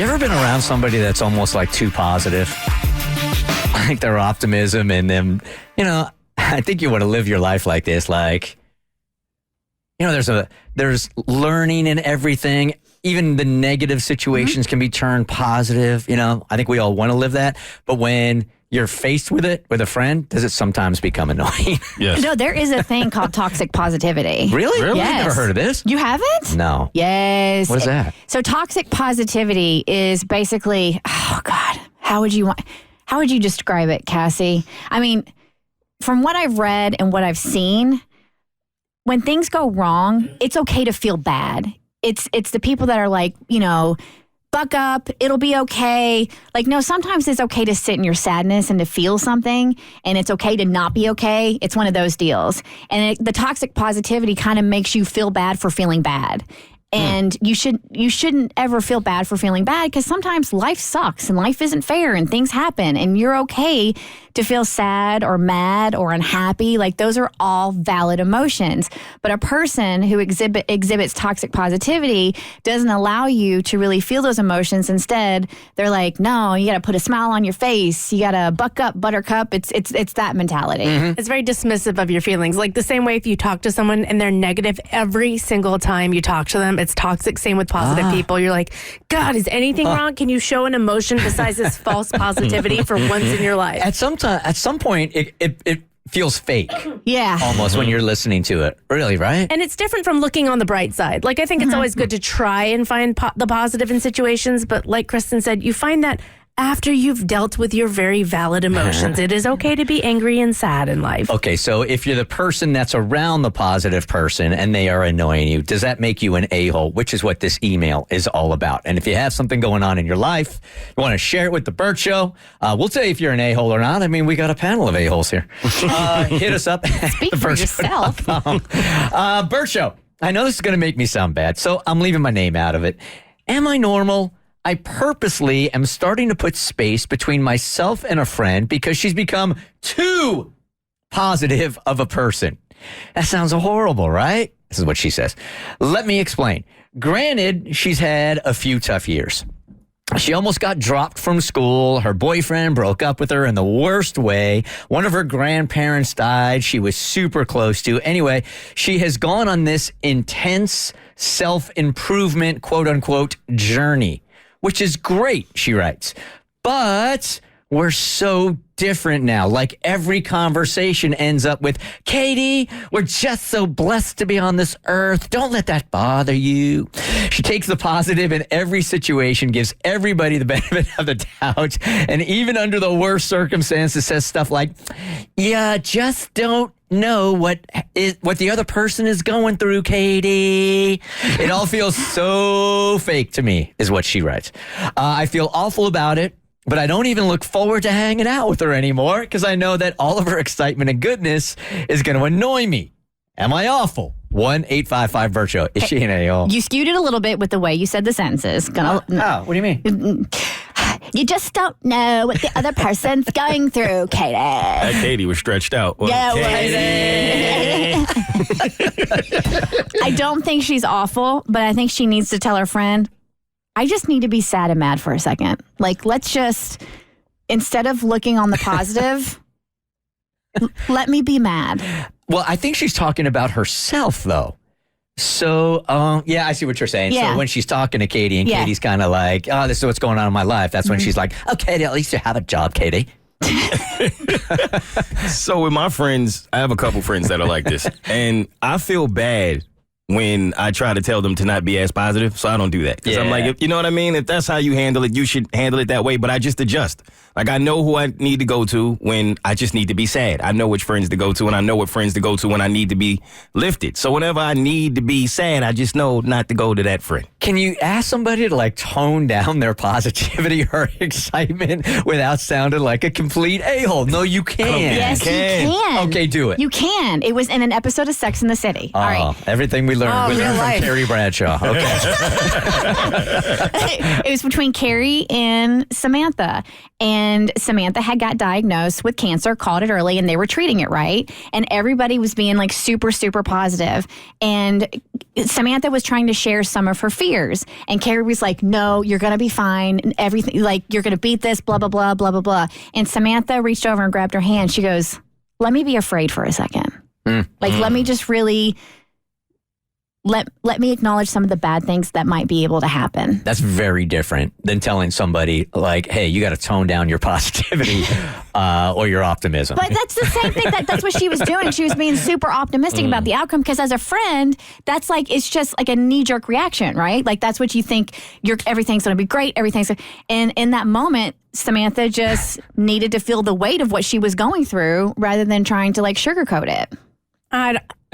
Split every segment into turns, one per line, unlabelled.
You ever been around somebody that's almost like too positive? Like their optimism and them, I think you want to live your life like this. Like, there's learning in everything. Even the negative situations can be turned positive. I think we all want to live that. But when you're faced with it with a friend, does it sometimes become annoying?
Yes.
No, there is a thing called toxic positivity.
Really?
Yes.
I've never heard of this.
You haven't?
No.
Yes.
What is that?
So toxic positivity is basically, oh God, how would you describe it, Cassie? I mean, from what I've read and what I've seen, when things go wrong, it's okay to feel bad. It's the people that are like, buck up, it'll be okay. Like, no, sometimes it's okay to sit in your sadness and to feel something, and it's okay to not be okay. It's one of those deals. And the toxic positivity kind of makes you feel bad for feeling bad. And you shouldn't ever feel bad for feeling bad, because sometimes life sucks and life isn't fair and things happen, and you're okay to feel sad or mad or unhappy. Like, those are all valid emotions. But a person who exhibits toxic positivity doesn't allow you to really feel those emotions. Instead, they're like, no, you got to put a smile on your face. You got to buck up, buttercup. It's that mentality.
Mm-hmm. It's very dismissive of your feelings. Like the same way if you talk to someone and they're negative every single time you talk to them, it's toxic. Same with positive people. You're like, God, is anything wrong? Can you show an emotion besides this false positivity for once in your life?
At some point, it feels fake.
Yeah.
Almost when you're listening to it. Really, right?
And it's different from looking on the bright side. Like, I think it's always good to try and find the positive in situations. But like Kristen said, you find that after you've dealt with your very valid emotions. It is okay to be angry and sad in life.
Okay, so if you're the person that's around the positive person and they are annoying you, does that make you an a-hole? Which is what this email is all about. And if you have something going on in your life, you want to share it with the Bert Show, we'll tell you if you're an a-hole or not. I mean, we got a panel of a-holes here. Hit us up.
Speak for yourself.
Bert Show. I know this is going to make me sound bad, so I'm leaving my name out of it. Am I normal? I purposely am starting to put space between myself and a friend because she's become too positive of a person. That sounds horrible, right? This is what she says. Let me explain. Granted, she's had a few tough years. She almost got dropped from school. Her boyfriend broke up with her in the worst way. One of her grandparents died. She was super close to. Anyway, she has gone on this intense self-improvement, quote unquote, journey, which is great, she writes. But we're so different now. Like, every conversation ends up with, Katie, we're just so blessed to be on this earth. Don't let that bother you. She takes the positive in every situation, gives everybody the benefit of the doubt, and even under the worst circumstances says stuff like, yeah, just don't know what the other person is going through, Katie. It all feels so fake to me, is what she writes. I feel awful about it, but I don't even look forward to hanging out with her anymore because I know that all of her excitement and goodness is going to annoy me. Am I awful? 1-855-BERT Show. Is she an a-hole?
You skewed it a little bit with the way you said the sentences.
What do you mean?
You just don't know what the other person's going through, Katie.
That Katie was stretched out. Well,
Yeah, I don't think she's awful, but I think she needs to tell her friend, I just need to be sad and mad for a second. Like, let's just, instead of looking on the positive, let me be mad.
Well, I think she's talking about herself, though. So, yeah, I see what you're saying.
Yeah.
So when she's talking to Katie and Katie's kind of like, oh, this is what's going on in my life. That's when she's like, oh, Katie, at least you have a job, Katie.
So with my friends, I have a couple friends that are like this. And I feel bad when I try to tell them to not be as positive. So I don't do that. Because I'm like, you know what I mean? If that's how you handle it, you should handle it that way. But I just adjust. Like, I know who I need to go to when I just need to be sad. I know which friends to go to, and I know what friends to go to when I need to be lifted. So whenever I need to be sad, I just know not to go to that friend.
Can you ask somebody to, like, tone down their positivity or excitement without sounding like a complete a-hole? No, you can.
Yes, you can.
Okay, do it.
You can. It was in an episode of Sex and the City. All right.
Everything we learned, we learned from Carrie Bradshaw. Okay.
It was between Carrie and Samantha. And Samantha had got diagnosed with cancer, caught it early, and they were treating it right. And everybody was being like super, super positive. And Samantha was trying to share some of her fears tears. And Carrie was like, no, you're going to be fine. And everything, like, you're going to beat this, blah, blah, blah, blah, blah, blah. And Samantha reached over and grabbed her hand. She goes, let me be afraid for a second. Like, let me just really... Let me acknowledge some of the bad things that might be able to happen.
That's very different than telling somebody, like, hey, you got to tone down your positivity or your optimism.
But that's the same thing. That's what she was doing. She was being super optimistic about the outcome because as a friend, that's like, it's just like a knee-jerk reaction, right? Like, that's what you think, everything's going to be great, and in that moment, Samantha just needed to feel the weight of what she was going through rather than trying to, like, sugarcoat it.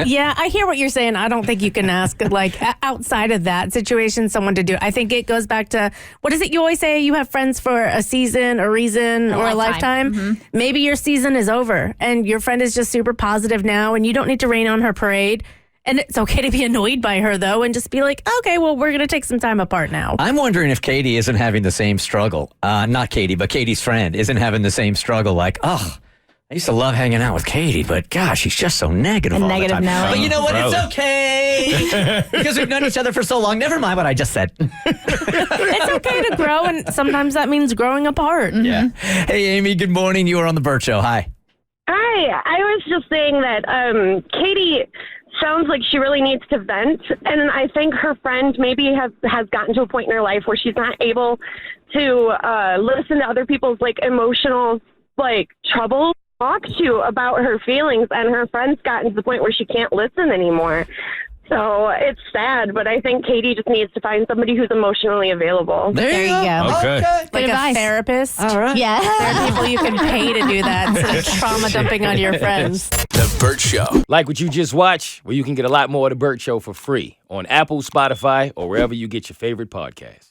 Yeah, I hear what you're saying. I don't think you can ask, like, outside of that situation, someone to do it. I think it goes back to, what is it you always say? You have friends for a season, a reason, or a lifetime.
Mm-hmm.
Maybe your season is over and your friend is just super positive now and you don't need to rain on her parade. And it's okay to be annoyed by her, though, and just be like, okay, well, we're going to take some time apart now.
I'm wondering if Katie isn't having the same struggle. Not Katie, but Katie's friend isn't having the same struggle. Like, I used to love hanging out with Katie, but gosh, she's just so negative all the time.
Nelly.
But you know what? It's okay because we've known each other for so long. Never mind what I just said.
It's okay to grow, and sometimes that means growing apart.
Yeah. Hey, Amy, good morning. You are on the Bert Show. Hi.
Hi. I was just saying that Katie sounds like she really needs to vent, and I think her friend maybe has gotten to a point in her life where she's not able to listen to other people's, like, emotional, like, trouble. Talk to about her feelings, and her friend's gotten to the point where she can't listen anymore. So it's sad, but I think Katie just needs to find somebody who's emotionally available.
There you go.
Okay.
Like
advice.
a therapist.
All right.
Yeah.
There are people you can pay to do that instead of trauma dumping on your friends.
The Bert Show.
Like what you just watched? Well, you can get a lot more of The Bert Show for free on Apple, Spotify, or wherever you get your favorite podcasts.